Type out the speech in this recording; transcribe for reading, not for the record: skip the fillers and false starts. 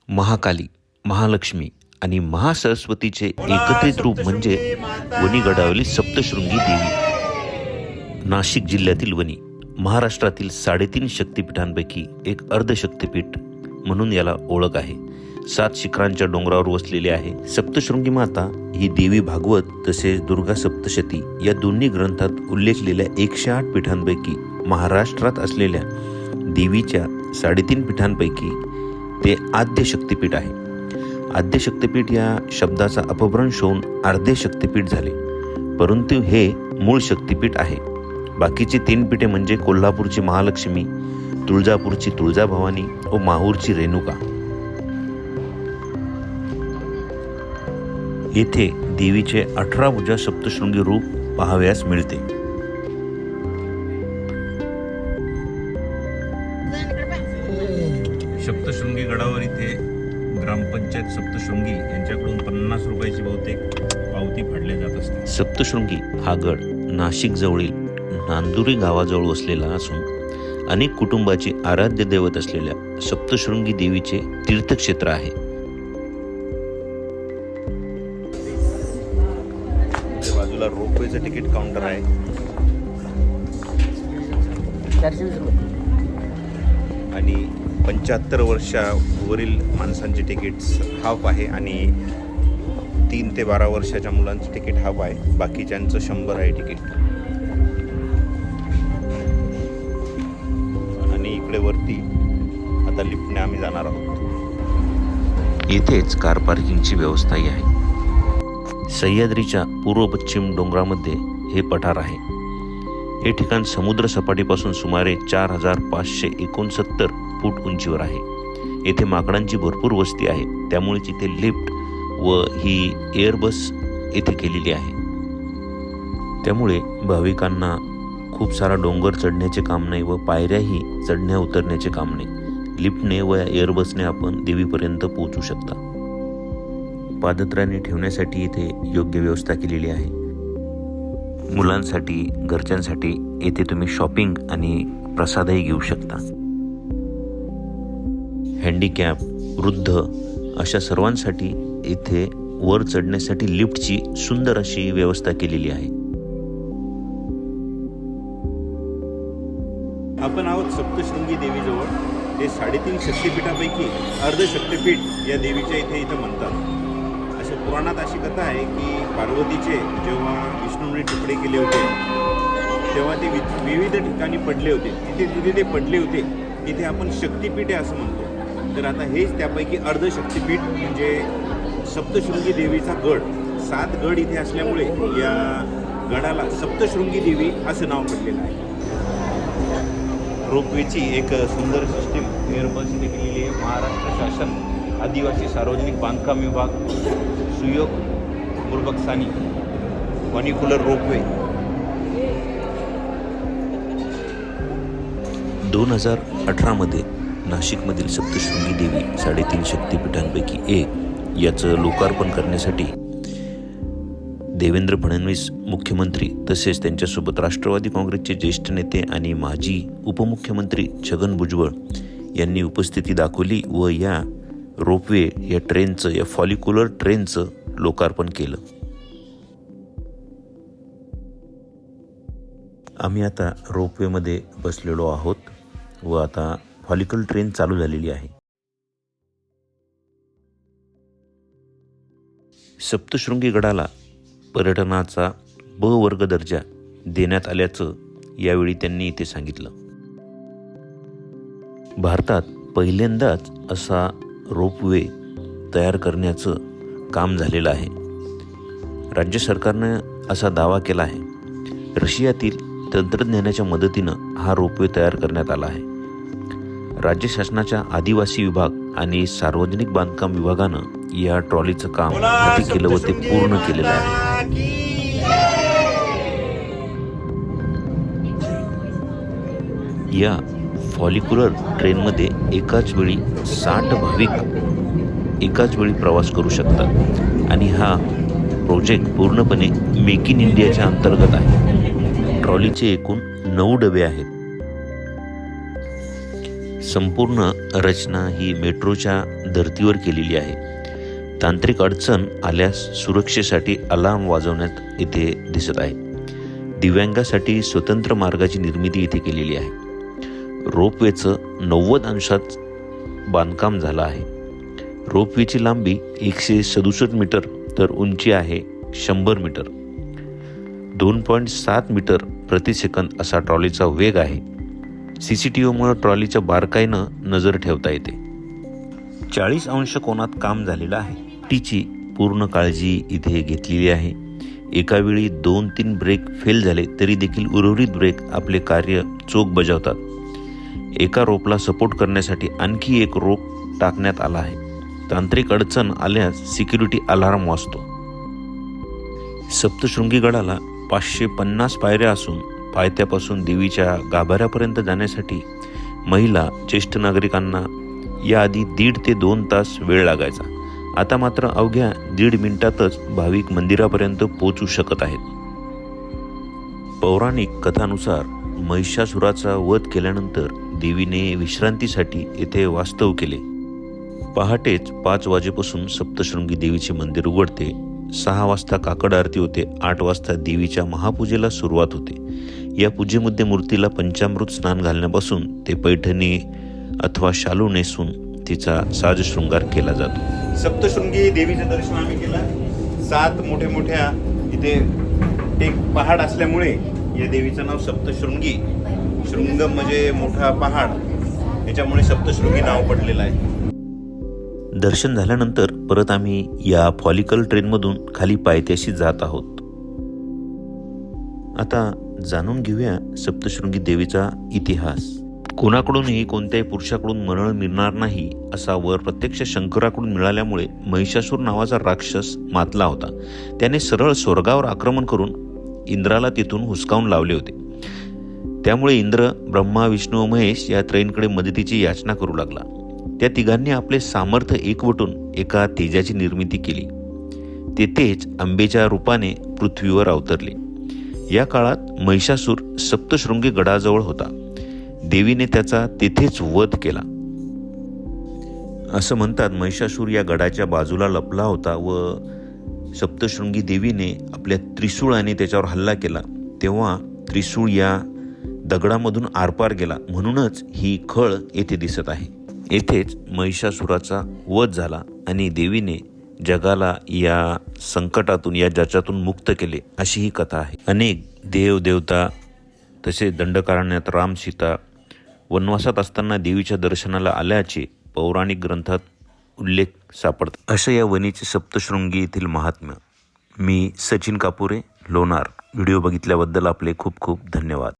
महाकाली, महालक्ष्मी आणि महासरस्वतीचे एकत्रित रूप म्हणजे वणी गडावरील सप्तशृंगी देवी. नाशिक जिल्ह्यातील वणी महाराष्ट्रातील 3.5 शक्तिपीठांपैकी एक अर्धशक्तिपीठ म्हणून याला ओळख आहे. 7 शिखरांच्या डोंगरावर वसलेली आहे. सप्तशृंगी माता ही देवी भागवत तसेच दुर्गा सप्तशती या दोन्ही ग्रंथात उल्लेखलेल्या 108 पीठांपैकी महाराष्ट्रात असलेल्या देवीच्या 3.5 पीठांपैकी ते आद्य शक्तिपीठ आहे. आद्य शक्तिपीठ या शब्दाचा अपभ्रंश होऊन अर्धे शक्तिपीठ झाले, परंतु हे मूळ शक्तिपीठ आहे. बाकीची 3 पीठे म्हणजे कोल्हापूरची महालक्ष्मी, तुळजापूरची तुळजाभवानी व माहूरची रेणुका. येथे देवीचे 18 भुजा सप्तशृंगी रूप पाहावयास मिळते. सप्तशृंगी गडावर इथे ग्रामपंचायत सप्तशृंगी यांच्याकडून 50 रुपयाची बहुतेक पावती फाडल्या जात असते. सप्तशृंगी हा गड नाशिक जवळील नांदुरी गावाजवळ वसलेला असून अनेक कुटुंबाची आराध्य दैवत असलेल्या सप्तशृंगी देवीचे तीर्थक्षेत्र आहे. बाजूला रोपवेचं तिकीट काउंटर आहे. 420 रुपये आणि 75 वर्षावरील माणसांचे तिकीट हाफ आहे आणि 3 ते 12 वर्षाच्या मुलांचं तिकीट हाफ आहे. बाकीच्यांचं 100 आहे तिकीट. आणि इकडे वरती आता लिफ्टने आम्ही जाणार आहोत. येथेच कार पार्किंगची व्यवस्थाही आहे. सह्याद्रीच्या पूर्व पश्चिम डोंगरामध्ये हे पठार आहे. हे ठिकाण समुद्र सपाटीपासून सुमारे 4569 फूट उंचीवर आहे. येथे माकडांची भरपूर वस्ती आहे, त्यामुळे इथे लिफ्ट व ही एअरबस येथे केलेली आहे. त्यामुळे भाविकांना खूप सारा डोंगर चढण्याचे काम नाही व पायऱ्याही चढण्या उतरण्याचे काम नाही. लिफ्टने व एअरबसने आपण देवीपर्यंत पोहोचू शकता. पादत्राणे ठेवण्यासाठी इथे योग्य व्यवस्था केलेली आहे. मुलांसाठी, घरच्यांसाठी येथे तुम्ही शॉपिंग आणि प्रसादही घेऊ शकता. हँडिकॅप, वृद्ध अशा सर्वांसाठी येथे वर चढण्यासाठी लिफ्टची सुंदर अशी व्यवस्था केलेली आहे. आपण आहोत सप्तशृंगी देवीजवळ. हे 3.5 शक्तिपीठापैकी अर्धशक्तिपीठ या देवीच्या इथं म्हणतात. अशा पुराणात अशी कथा आहे की पार्वतीचे जेव्हा विष्णूने तुकडे केले होते तेव्हा ते विविध ठिकाणी पडले होते. जिथे ते पडले होते तिथे आपण शक्तिपीठ आहे असं म्हणतो. तर आता हेच त्यापैकी अर्धशक्तिपीठ म्हणजे सप्तशृंगी देवीचा गड. 7 गड इथे असल्यामुळे या गडाला सप्तशृंगी देवी असं नाव पडलेलं आहे. रोपवेची एक सुंदर सिस्टीम एअरबस इथे केलेली आहे. महाराष्ट्र शासन आदिवासी सार्वजनिक बांधकाम विभाग सुयोग बुरबक्सानी फनिक्युलर रोपवे 2018 मध्ये नाशिकमधील सप्तशृंगी देवी 3.5 शक्तिपीठांपैकी एक याचं लोकार्पण करण्यासाठी देवेंद्र फडणवीस मुख्यमंत्री तसेच त्यांच्यासोबत राष्ट्रवादी काँग्रेसचे ज्येष्ठ नेते आणि माजी उपमुख्यमंत्री छगन भुजबळ यांनी उपस्थिती दाखवली व या रोपवे या ट्रेनचं, या फॉलिक्युलर ट्रेनचं लोकार्पण केलं. आम्ही आता रोपवेमध्ये बसलेलो आहोत व आता फॉलिक्युलर ट्रेन चालू झालेली आहे. सप्तशृंगी गडाला पर्यटनाचा ब वर्ग दर्जा देण्यात आल्याचं यावेळी त्यांनी इथे सांगितलं. भारतात पहिल्यांदाच असा रोपवे तयार करण्याचं काम झालेलं आहे. राज्य सरकारनं असा दावा केला आहे. रशियातील तंत्रज्ञानाच्या मदतीनं हा रोपवे तयार करण्यात आला आहे. राज्य शासनाच्या आदिवासी विभाग आणि सार्वजनिक बांधकाम विभागानं या ट्रॉलीचं काम हाती केलं व ते पूर्ण केलेलं आहे. या फॉलिक्युलर ट्रेनमध्ये एकाच वेळी 60 भाविक एकाच वेळी प्रवास करू शकतात आणि हा प्रोजेक्ट पूर्णपणे मेक इन इंडियाच्या अंतर्गत आहे. ट्रॉलीचे एकूण 9 डबे आहेत. संपूर्ण रचना ही मेट्रोच्या धर्तीवर केलेली आहे. तांत्रिक अडचण आल्यास सुरक्षेसाठी अलार्म वाजवण्यात येथे दिसत आहे. दिव्यांगासाठी स्वतंत्र मार्गाची निर्मिती येथे केलेली आहे. रोपवेचं 90 अंशात बांधकाम झालं आहे. रोपवेची लांबी 167 मीटर तर उंची आहे 100 मीटर. 2.7 मीटर प्रति सेकंद असा ट्रॉलीचा वेग आहे. CCTVमुळे ट्रॉलीच्या बारकाईनं नजर ठेवता येते. 40 अंश कोनात काम झालेलं आहे. टीची पूर्ण काळजी इथे घेतलेली आहे. एका वेळी 2-3 ब्रेक फेल झाले तरी देखील उर्वरित ब्रेक आपले कार्य चोख बजावतात. एका रोपला सपोर्ट करण्यासाठी आणखी एक रोप टाकण्यात आला आहे. तांत्रिक अडचण आल्यास सिक्युरिटी अलार्म वाजतो. सप्तशृंगी गडाला 550 पायऱ्या असून पायथ्यापासून देवीच्या गाभाऱ्यापर्यंत जाण्यासाठी महिला ज्येष्ठ नागरिकांना याआधी 1.5 ते 2 तास वेळ लागायचा. आता मात्र अवघ्या 1.5 मिनिटातच भाविक मंदिरापर्यंत पोहोचू शकत आहेत. पौराणिक कथानुसार महिषासुराचा वध केल्यानंतर देवीने विश्रांतीसाठी येथे वास्तव केले. पहाटेच 5 वाजेपासून सप्तशृंगी देवीचे मंदिर उघडते. 6 वाजता काकड आरती होते. 8 वाजता देवीच्या महापूजेला सुरुवात होते. या पूजेमध्ये मूर्तीला पंचामृत स्नान घालण्यापासून ते पैठणी अथवा शालू नेसून तिचा साजशृंगार केला जातो. सप्तशृंगी देवीचं दर्शन आम्ही केलं. 7 मोठ्या इथे एक पहाड असल्यामुळे या देवीचं नाव सप्तशृंगी. शृंगम म्हणजे मोठा पहाड, याच्यामुळे सप्तशृंगी नाव पडलेलं आहे. दर्शन झाल्यानंतर परत आम्ही या फॉलिकल ट्रेनमधून खाली पायथ्याशी जात आहोत. आता जाणून घेऊया सप्तशृंगी देवीचा इतिहास. कोणाकडूनही कोणत्याही पुरुषाकडून मरण मिळणार नाही असा वर प्रत्यक्ष शंकराकडून मिळाल्यामुळे महिषासूर नावाचा राक्षस मातला होता. त्याने सरळ स्वर्गावर आक्रमण करून इंद्राला तिथून हुसकावून लावले होते. त्यामुळे इंद्र, ब्रह्मा, विष्णू व महेश या त्रयींकडे मदतीची याचना करू लागला. त्या तिघांनी आपले सामर्थ्य एकवटून एका तेजाची निर्मिती केली. ते तेज अंबेच्या रूपाने पृथ्वीवर अवतरले. या काळात महिषासूर सप्तशृंगी गडाजवळ होता. देवीने त्याचा तेथेच वध केला. असं म्हणतात महिषासूर या गडाच्या बाजूला लपला होता व सप्तशृंगी देवीने आपल्या त्रिशूळाने त्याच्यावर हल्ला केला तेव्हा त्रिशूळ या दगडामधून आरपार गेला. म्हणूनच ही खळ येथे दिसत आहे. येथेच महिषासुराचा वध झाला आणि देवीने जगाला या संकटातून, या ज्याच्यातून मुक्त केले, अशी ही कथा आहे. अनेक देव देवता तसे दंडकारण्यात राम सीता वनवासात असताना देवीच्या दर्शनाला आल्याचे पौराणिक ग्रंथात उल्लेख सापडतात. असं या वनीचे सप्तशृंगी येथील महात्म्य. मी सचिन कापुरे, लोणार. व्हिडिओ बघितल्याबद्दल आपले खूप खूप धन्यवाद.